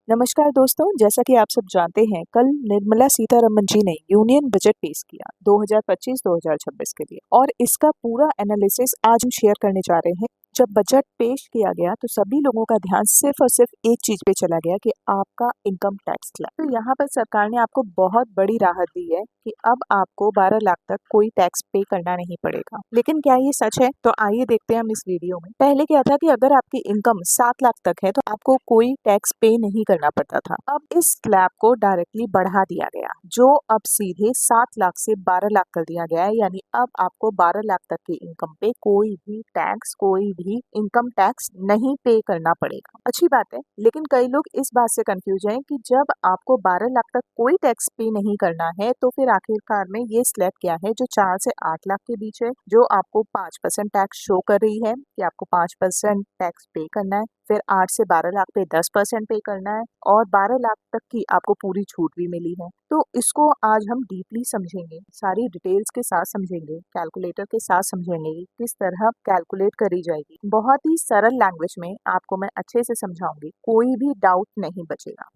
नमस्कार दोस्तों, जैसा कि आप सब जानते हैं, कल निर्मला सीतारमण जी ने यूनियन बजट पेश किया 2025-2026 के लिए और इसका पूरा एनालिसिस आज हम शेयर करने जा रहे हैं। जब बजट पेश किया गया तो सभी लोगों का ध्यान सिर्फ और सिर्फ एक चीज पे चला गया कि आपका इनकम टैक्स स्लैब। तो यहाँ पर सरकार ने आपको बहुत बड़ी राहत दी है कि अब आपको 12 लाख तक कोई टैक्स पे करना नहीं पड़ेगा। लेकिन क्या ये सच है? तो आइए देखते हैं हम इस वीडियो में। पहले क्या था कि अगर आपकी इनकम 7 लाख तक है तो आपको कोई टैक्स पे नहीं करना पड़ता था। अब इस स्लैब को डायरेक्टली बढ़ा दिया गया, जो अब सीधे 7 लाख से 12 लाख कर दिया गया है। यानी अब आपको 12 लाख तक की इनकम पे कोई भी इनकम टैक्स नहीं पे करना पड़ेगा। अच्छी बात है, लेकिन कई लोग इस बात से कंफ्यूज हैं कि जब आपको 12 लाख तक कोई टैक्स पे नहीं करना है तो फिर आखिरकार में ये स्लैब क्या है जो 4 से 8 लाख के बीच है, जो आपको 5% टैक्स शो कर रही है कि आपको 5% टैक्स पे करना है। फिर 8 से 12 लाख पे 10% पे करना है और 12 लाख तक की आपको पूरी छूट भी मिली है। तो इसको आज हम डीपली समझेंगे, सारी डिटेल्स के साथ समझेंगे, कैलकुलेटर के साथ समझेंगे कि किस तरह कैलकुलेट करी जाएगी। बहुत ही सरल लैंग्वेज में आपको मैं अच्छे से समझाऊंगी, कोई भी डाउट नहीं बचेगा।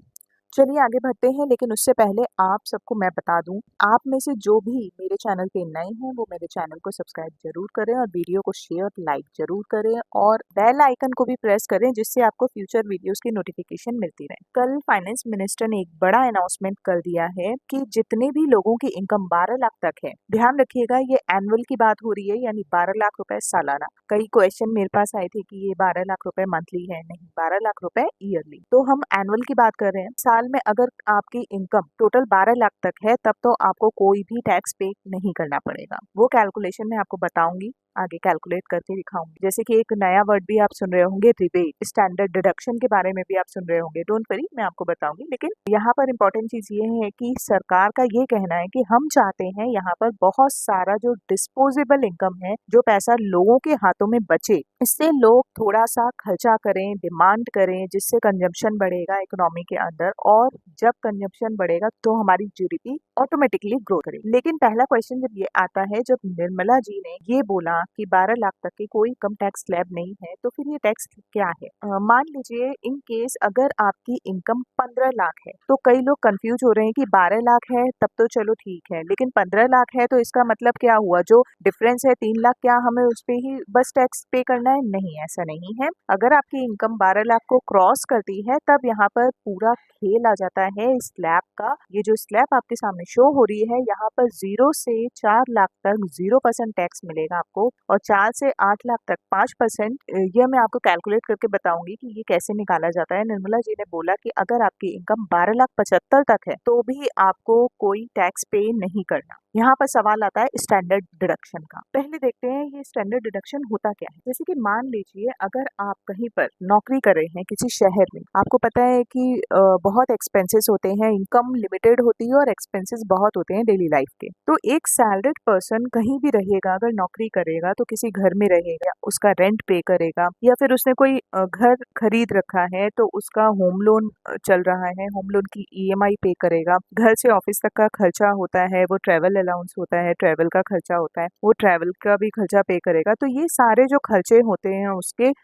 चलिए आगे बढ़ते हैं, लेकिन उससे पहले आप सबको मैं बता दूं, आप में से जो भी मेरे चैनल पे नए हैं वो मेरे चैनल को सब्सक्राइब जरूर करें और वीडियो को शेयर लाइक जरूर करें और बेल आइकन को भी प्रेस करें, जिससे आपको फ्यूचर वीडियोस की नोटिफिकेशन मिलती रहे। कल फाइनेंस मिनिस्टर ने एक बड़ा अनाउंसमेंट कर दिया है कि जितने भी लोगों की इनकम 12 लाख तक है, ध्यान रखिएगा ये एनुअल की बात हो रही है, यानी 12 लाख रुपए सालाना। कई क्वेश्चन मेरे पास आए थे कि ये 12 लाख रुपए मंथली है, नहीं, 12 लाख रुपए ईयरली। तो हम एनुअल की बात कर रहे हैं। साल में अगर आपकी इनकम टोटल 12 लाख तक है तब तो आपको कोई भी टैक्स पे नहीं करना पड़ेगा। वो कैलकुलेशन मैं आपको बताऊंगी, आगे कैलकुलेट करके दिखाऊंगी। जैसे कि एक नया वर्ड भी आप सुन रहे होंगे, रिबेट, स्टैंडर्ड डिडक्शन के बारे में भी आप सुन रहे होंगे। डोंट वरी, मैं आपको बताऊंगी। लेकिन यहाँ पर इम्पोर्टेंट चीज ये है कि सरकार का ये कहना है कि हम चाहते हैं यहाँ पर बहुत सारा जो डिस्पोजेबल इनकम है, जो पैसा लोगों के हाथों में बचे, इससे लोग थोड़ा सा खर्चा करें, डिमांड करें, जिससे कंजम्पशन बढ़ेगा इकोनॉमी के अंदर, और जब कंजम्पशन बढ़ेगा तो हमारी जीडीपी ऑटोमेटिकली ग्रो करेगी। लेकिन पहला क्वेश्चन जब ये आता है, जब निर्मला जी ने ये बोला कि 12 लाख तक की कोई इनकम टैक्स स्लैब नहीं है, तो फिर ये टैक्स क्या है? मान लीजिए इन केस अगर आपकी इनकम 15 लाख है, तो कई लोग कंफ्यूज हो रहे हैं कि 12 लाख है तब तो चलो ठीक है, लेकिन 15 लाख है तो इसका मतलब क्या हुआ? जो डिफरेंस है 3 लाख, क्या हमें उस पे ही बस टैक्स पे करना है? नहीं, ऐसा नहीं है। अगर आपकी इनकम 12 लाख को क्रॉस करती है तब यहाँ पर पूरा खेल आ जाता है स्लैब का। ये जो स्लैब आपके सामने शो हो रही है, यहाँ पर 0 से 4 लाख तक 0% टैक्स मिलेगा आपको, और 4 से 8 लाख तक 5%। ये मैं आपको कैलकुलेट करके बताऊंगी कि ये कैसे निकाला जाता है। निर्मला जी ने बोला कि अगर आपकी इनकम 12,75,000 तक है तो भी आपको कोई टैक्स पे नहीं करना। यहाँ पर सवाल आता है स्टैंडर्ड डिडक्शन का। पहले देखते हैं ये स्टैंडर्ड डिडक्शन होता क्या है। जैसे कि मान लीजिए अगर आप कहीं पर नौकरी कर रहे हैं किसी शहर में, आपको पता है कि बहुत एक्सपेंसेस होते हैं, इनकम लिमिटेड होती है और एक्सपेंसेस बहुत होते हैं डेली लाइफ के। तो एक सैलरीड पर्सन कहीं भी रहेगा, अगर नौकरी करेगा तो किसी घर में रहेगा, उसका रेंट पे करेगा, या फिर उसने कोई घर खरीद रखा है तो उसका होम लोन चल रहा है, होम लोन की ईएमआई पे करेगा। घर से ऑफिस तक का खर्चा होता है, वो ट्रेवल अलाउंस होता है, ट्रेवल का खर्चा होता है, वो ट्रेवल का भी खर्चा पे करेगा। तो ये सारे जो खर्चे होते हैं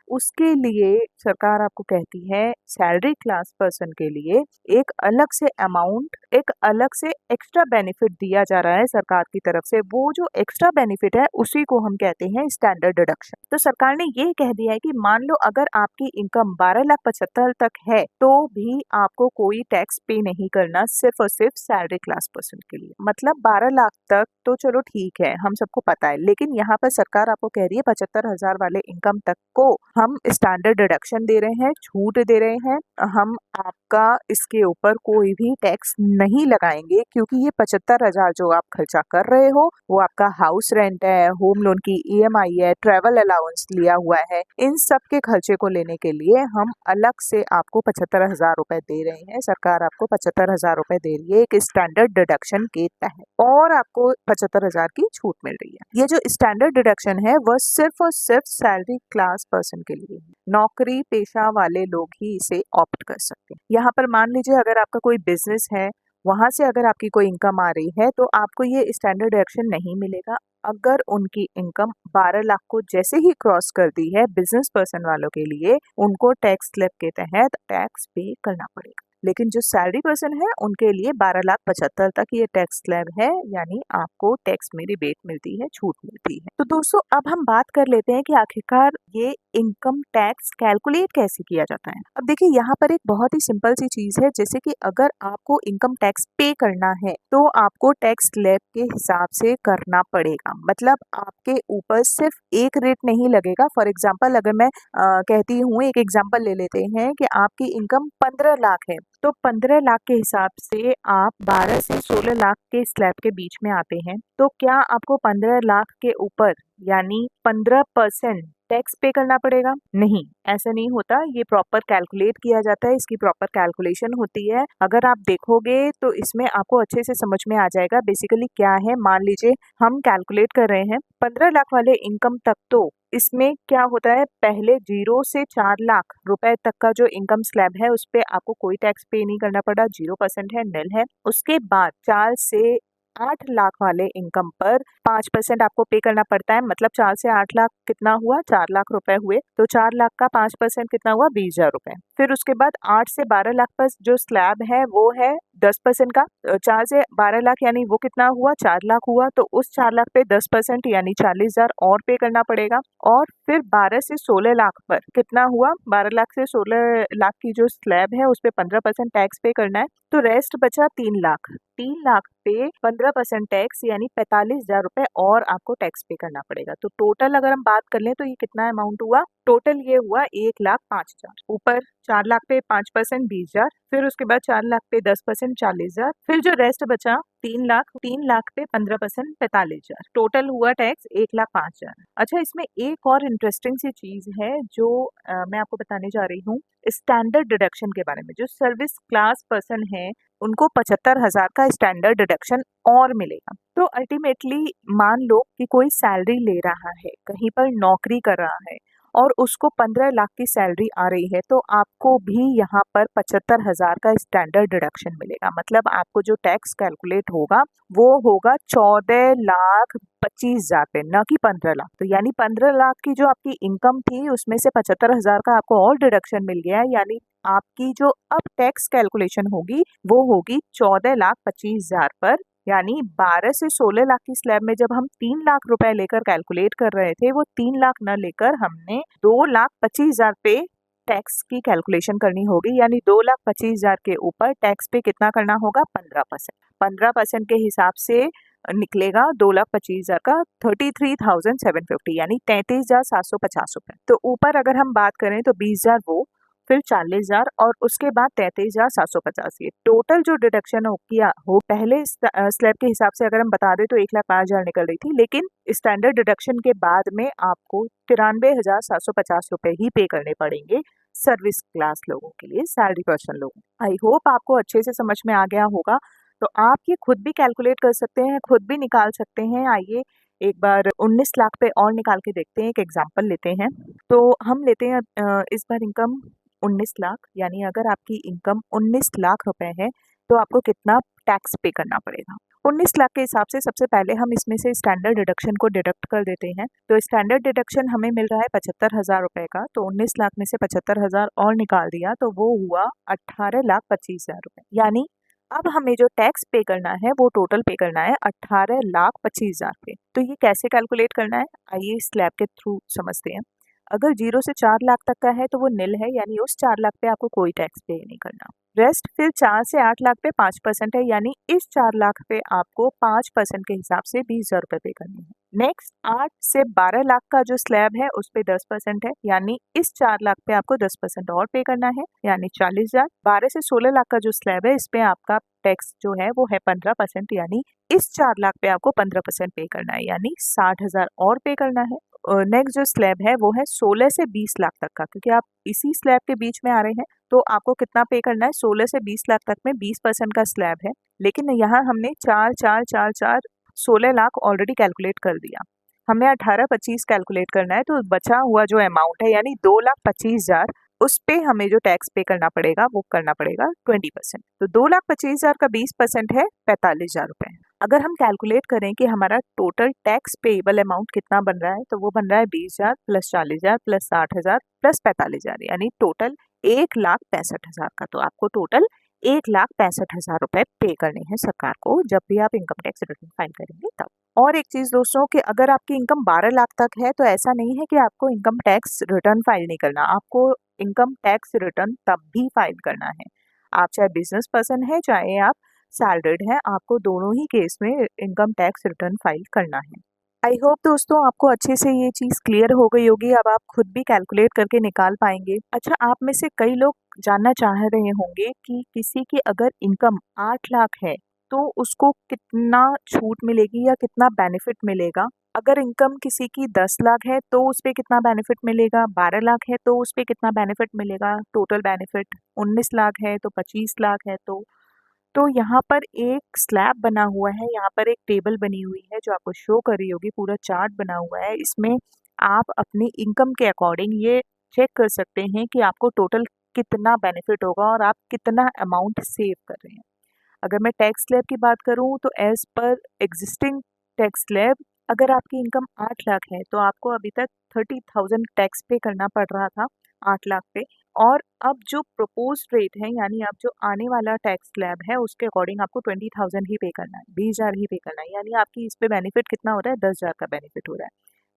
उसके लिए सरकार आपको कहती है सैलरी क्लास पर्सन के लिए एक अलग से अमाउंट, एक अलग से एक्स्ट्रा बेनिफिट दिया जा रहा है सरकार की तरफ से। वो जो एक्स्ट्रा बेनिफिट है उसी को हम कहते हैं स्टैंडर्ड डिडक्शन। तो सरकार ने ये कह दिया है कि मान लो अगर आपकी इनकम 12,75,000 तक है तो भी आपको कोई टैक्स पे नहीं करना, सिर्फ और सिर्फ सैलरी क्लास पर्सन के लिए। मतलब 12 लाख तक तो चलो ठीक है, हम सबको पता है, लेकिन यहाँ पर सरकार आपको कह रही है 75,000 वाले इनकम तक को हम स्टैंडर्ड डिडक्शन दे रहे हैं, छूट दे रहे हैं। हम आपका इसके ऊपर कोई भी टैक्स नहीं लगाएंगे, क्योंकि ये 75,000 जो आप खर्चा कर रहे हो वो आपका हाउस रेंट है, होम लोन की ईएमआई है, ट्रेवल अलाउंस लिया हुआ है, इन सब के खर्चे को लेने के लिए हम अलग से आपको 75,000 रुपए दे रहे हैं। सरकार आपको 75,000 रुपए दे रही है एक स्टैंडर्ड डिडक्शन के तहत, और आपको 75,000 की छूट मिल रही है। ये जो स्टैंडर्ड डिडक्शन है वह सिर्फ और सिर्फ सैलरी क्लास पर्सन के लिए है। नौकरी पेशा वाले लोग ही इसे ऑप्ट कर सकते हैं। यहाँ पर मान लीजिए अगर आपका कोई बिजनेस है, वहां से अगर आपकी कोई इनकम आ रही है तो आपको ये स्टैंडर्ड डिडक्शन नहीं मिलेगा। अगर उनकी इनकम 12 लाख को जैसे ही क्रॉस कर दी है, बिजनेस पर्सन वालों के लिए उनको टैक्स स्लैब के तहत टैक्स पे करना पड़ेगा। लेकिन जो सैलरी पर्सन है उनके लिए 12,75,000 तक ये टैक्स स्लैब है, यानी आपको टैक्स में रिबेट मिलती है, छूट मिलती है। तो दोस्तों अब हम बात कर लेते हैं कि आखिरकार ये इनकम टैक्स कैलकुलेट कैसे किया जाता है। अब देखिए यहाँ पर एक बहुत ही सिंपल सी चीज है, जैसे कि अगर आपको इनकम टैक्स पे करना है तो आपको टैक्स स्लैब के हिसाब से करना पड़ेगा। मतलब आपके ऊपर सिर्फ एक रेट नहीं लगेगा। फॉर एग्जाम्पल अगर मैं कहती हूँ, एक एग्जाम्पल ले लेते हैं कि आपकी इनकम 15 लाख है, तो 15 लाख के हिसाब से आप 12 से 16 लाख के स्लैब के बीच में आते हैं। तो क्या आपको 15 लाख के ऊपर यानी 15% टैक्स पे करना पड़ेगा? नहीं, ऐसा नहीं होता। ये प्रॉपर कैलकुलेट किया जाता है, इसकी प्रॉपर कैलकुलेशन होती है। अगर आप देखोगे तो इसमें आपको अच्छे से समझ में आ जाएगा बेसिकली क्या है। मान लीजिए हम कैलकुलेट कर रहे हैं 15 लाख वाले इनकम तक, तो इसमें क्या होता है, पहले 0 से 4 लाख रुपए तक का जो इनकम स्लैब है उस पे आपको कोई टैक्स पे नहीं करना पड़ा, 0% है, निल है। उसके बाद 4 से 8 लाख वाले इनकम पर 5% आपको पे करना पड़ता है। मतलब 4 से 8 लाख कितना हुआ, 4 लाख रुपए हुए, तो 4 लाख का 5% कितना हुआ, 20,000 रुपए। फिर उसके बाद 8 से 12 लाख पर जो स्लैब है वो है 10% का। 4 से 12 लाख यानी वो कितना हुआ, 4 लाख हुआ, तो उस 4 लाख पे 10% यानी 40,000 और पे करना पड़ेगा। और फिर 12 से 16 लाख पर कितना हुआ, 12 लाख से 16 लाख की जो स्लैब है उस पे 15% टैक्स पे करना है। तो रेस्ट बचा 3 लाख। 3 लाख पे 15% टैक्स यानी 45,000 रुपए और आपको टैक्स पे करना पड़ेगा। तो टोटल अगर हम बात कर लें तो ये कितना अमाउंट हुआ, टोटल ये हुआ 1,05,000। ऊपर 4 लाख पे 5% 20,000, फिर उसके बाद 4 लाख पे 10% 40,000, फिर जो रेस्ट बचा 3 लाख पे 15% 45,000। टोटल हुआ टैक्स 1,05,000। अच्छा, इसमें एक और इंटरेस्टिंग सी चीज है जो मैं आपको बताने जा रही हूँ, स्टैंडर्ड डिडक्शन के बारे में। जो सर्विस क्लास पर्सन है उनको 75,000 का स्टैंडर्ड डिडक्शन और मिलेगा। तो अल्टीमेटली मान लो कि कोई सैलरी ले रहा है, कहीं पर नौकरी कर रहा है और उसको 15 लाख की सैलरी आ रही है, तो आपको भी यहाँ पर 75,000 का स्टैंडर्ड डिडक्शन मिलेगा। मतलब आपको जो टैक्स कैलकुलेट होगा वो होगा 14,25,000 पे, न कि 15 लाख। तो यानी 15 लाख की जो आपकी इनकम थी उसमें से 75,000 का आपको और डिडक्शन मिल गया, यानी आपकी जो अब टैक्स कैलकुलेशन होगी वो होगी 14,25,000 पर। यानी 12 से 16 लाख की स्लैब में जब हम 3 लाख रुपए लेकर कैलकुलेट कर रहे थे, वो 3 लाख न लेकर हमने 2,25,000 पे टैक्स की कैलकुलेशन करनी होगी। यानी 2,25,000 के ऊपर टैक्स पे कितना करना होगा, 15%। 15% के हिसाब से निकलेगा 2,25,000 का 33,750 यानी 33,750 रुपए। तो ऊपर अगर हम बात करें तो 20,000 वो, फिर 40,000 और उसके बाद 33,750। ये टोटल जो डिडक्शन हो किया हो पहले स्लैब के हिसाब से अगर हम बता दें तो 1,05,000 निकल रही थी, लेकिन स्टैंडर्ड डिडक्शन के बाद में आपको 93,750 रुपए ही पे करने पड़ेंगे सर्विस क्लास लोगों के लिए, सैलरी पर्सन लोगों। आई होप आपको अच्छे से समझ में आ गया होगा। तो आप ये खुद भी कैलकुलेट कर सकते हैं, खुद भी निकाल सकते हैं। आइए एक बार 19 लाख पे और निकाल के देखते हैं, एक एग्जाम्पल लेते हैं। तो हम लेते हैं इस बार इनकम 19 लाख, यानी अगर आपकी इनकम 19 लाख रुपए है तो आपको कितना टैक्स पे करना पड़ेगा। 19 लाख के हिसाब से सबसे पहले हम इसमें से स्टैंडर्ड डिडक्शन को डिडक्ट कर देते हैं। तो स्टैंडर्ड डिडक्शन हमें मिल रहा है 75,000 रुपए का, तो 19 लाख में से 75,000 और निकाल दिया तो वो हुआ 18,25,000 रुपए। यानी अब हमें जो टैक्स पे करना है वो टोटल पे करना है 18,25,000 पे। तो ये कैसे कैलकुलेट करना है, आइए स्लैब के थ्रू समझते हैं। अगर 0 से 4 लाख तक का है तो वो निल है, यानी उस 4 लाख पे आपको कोई टैक्स पे नहीं करना। रेस्ट फिर 4 से 8 लाख पे 5% है, यानी इस 4 लाख पे आपको 5% के हिसाब से 20,000 रुपए पे करने हैं। नेक्स्ट 8 से 12 लाख का जो स्लैब है उस पे 10% है, यानी इस 4 लाख पे आपको 10% और पे करना है, यानी 40,000। 12 से 16 लाख का जो स्लैब है इस पे आपका टैक्स जो है वो है 15%, यानी इस 4 लाख पे आपको 15% पे करना है, यानी 60,000 और पे करना है। नेक्स्ट जो स्लैब है वो है 16 से 20 लाख तक का, क्योंकि आप इसी स्लैब के बीच में आ रहे हैं तो आपको कितना पे करना है, 16 से 20 लाख तक में 20% का स्लैब है। लेकिन यहाँ हमने 4 4 4 4 16 लाख ऑलरेडी कैलकुलेट कर दिया, हमें 18,25 कैलकुलेट करना है। तो बचा हुआ जो अमाउंट है यानी 2,25,000, उस पे हमें जो टैक्स पे करना पड़ेगा वो करना पड़ेगा 20%। तो 2,25,000 का 20% है 45,000 रुपए। अगर हम कैलकुलेट करें कि हमारा टोटल टैक्स पेएबल अमाउंट कितना बन रहा है, तो वो बन रहा है 20,000 प्लस 40,000 प्लस 60,000 प्लस 45,000, यानी टोटल 1,65,000 का। तो आपको टोटल 1,65,000 रुपए पे करने हैं सरकार को जब भी आप इनकम टैक्स रिटर्न फाइल करेंगे तब। और एक चीज़ दोस्तों कि अगर आपकी इनकम 12 लाख तक है तो ऐसा नहीं है कि आपको इनकम टैक्स रिटर्न फाइल नहीं करना, आपको इनकम टैक्स रिटर्न तब भी फाइल करना है। आप चाहे बिजनेस पर्सन है चाहे आप सैलरीड हैं, आपको दोनों ही केस में इनकम टैक्स रिटर्न फाइल करना है। आई होप दोस्तों आपको अच्छे से ये चीज़ क्लियर हो गई होगी, अब आप खुद भी कैलकुलेट करके निकाल पाएंगे। अच्छा, आप में से कई लोग जानना चाह रहे होंगे कि किसी की अगर इनकम 8 लाख है तो उसको कितना छूट मिलेगी या कितना बेनिफिट मिलेगा। अगर इनकम किसी की 10 लाख है तो उस पे कितना बेनिफिट मिलेगा, 12 लाख है तो उस पे कितना बेनिफिट मिलेगा, टोटल बेनिफिट 19 लाख है तो 25 लाख है तो यहाँ पर एक स्लैब बना हुआ है, यहाँ पर एक टेबल बनी हुई है जो आपको शो कर रही होगी, पूरा चार्ट बना हुआ है। इसमें आप अपनी इनकम के अकॉर्डिंग ये चेक कर सकते हैं कि आपको टोटल कितना बेनिफिट होगा और आप कितना अमाउंट सेव कर रहे हैं। अगर मैं टैक्स स्लैब की बात करूँ तो as per existing tax slab अगर आपकी इनकम 8 लाख है तो आपको अभी तक 30,000 टैक्स पे करना पड़ रहा था 8 लाख पे, और अब जो प्रपोज रेट है यानी अब जो आने वाला टैक्स स्लैब है उसके अकॉर्डिंग आपको 20,000 ही पे करना है, 20,000 ही पे करना है। यानी आपकी इस पे बेनिफिट कितना हो रहा है, 10,000 का बेनिफिट हो रहा है।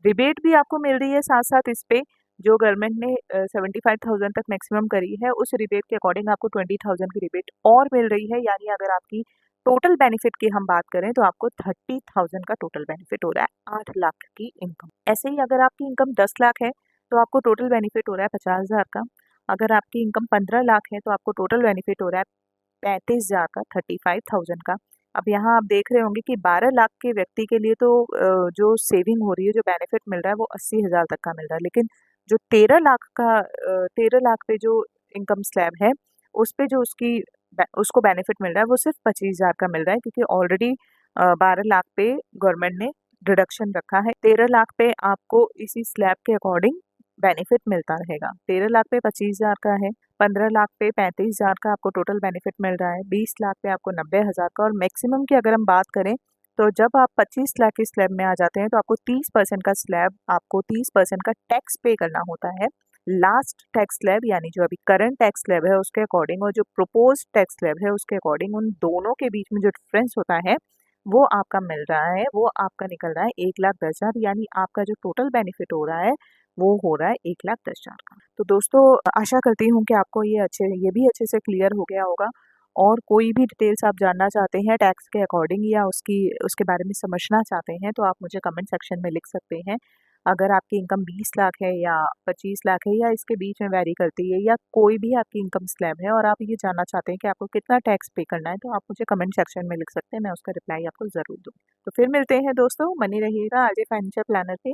रिबेट भी आपको मिल रही है साथ साथ इस पे, जो गवर्नमेंट ने 75,000 तक मैक्सिमम करी है उस रिबेट के अकॉर्डिंग आपको 20,000 की रिबेट और मिल रही है। यानी अगर आपकी टोटल बेनिफिट की हम बात करें तो आपको 30,000 का टोटल बेनिफिट हो रहा है 8 लाख की इनकम। ऐसे ही अगर आपकी इनकम 10 लाख है तो आपको टोटल बेनिफिट हो रहा है 50,000 का। अगर आपकी इनकम 15 लाख है तो आपको टोटल बेनिफिट हो रहा है 35,000 का, 35,000 का। अब यहाँ आप देख रहे होंगे कि 12 लाख के व्यक्ति के लिए तो जो सेविंग हो रही है, जो बेनिफिट मिल रहा है वो 80,000 तक का मिल रहा है, लेकिन जो 13 लाख का 13 लाख पे जो इनकम स्लैब है उस पे जो उसको बेनिफिट मिल रहा है वो सिर्फ 25,000 का मिल रहा है, क्योंकि ऑलरेडी 12 लाख पे गवर्नमेंट ने रिडक्शन रखा है। 13 लाख पे आपको इसी स्लैब के अकॉर्डिंग बेनिफिट मिलता रहेगा। 13 लाख पे 25,000 का है, 15 लाख पे 35,000 का आपको टोटल बेनिफिट मिल रहा है, 20 लाख पे आपको 90,000 का, और मैक्सिमम की अगर हम बात करें तो जब आप 25 लाख के स्लैब में आ जाते हैं तो आपको 30% का स्लैब, आपको 30% का टैक्स पे करना होता है लास्ट टैक्स स्लैब, यानी जो अभी करंट टैक्स स्लैब है उसके अकॉर्डिंग और जो प्रपोज टैक्स स्लैब है उसके अकॉर्डिंग, उन दोनों के बीच में जो डिफरेंस होता है वो आपका मिल रहा है, वो आपका निकल रहा है 1,10,000। यानी आपका जो टोटल बेनिफिट हो रहा है वो हो रहा है 1,10,000 का। तो दोस्तों आशा करती हूँ कि आपको ये भी अच्छे से क्लियर हो गया होगा, और कोई भी डिटेल्स आप जानना चाहते हैं टैक्स के अकॉर्डिंग या उसके बारे में समझना चाहते हैं तो आप मुझे कमेंट सेक्शन में लिख सकते हैं। अगर आपकी इनकम 20 लाख है या 25 लाख है या इसके बीच में वैरी करती है, या कोई भी आपकी इनकम स्लैब है और आप ये जानना चाहते हैं कि आपको कितना टैक्स पे करना है, तो आप मुझे कमेंट सेक्शन में लिख सकते हैं, मैं उसका रिप्लाई आपको ज़रूर दूँ। तो फिर मिलते हैं दोस्तों, बने रहिएगा आज फाइनेंशियल प्लानर पे।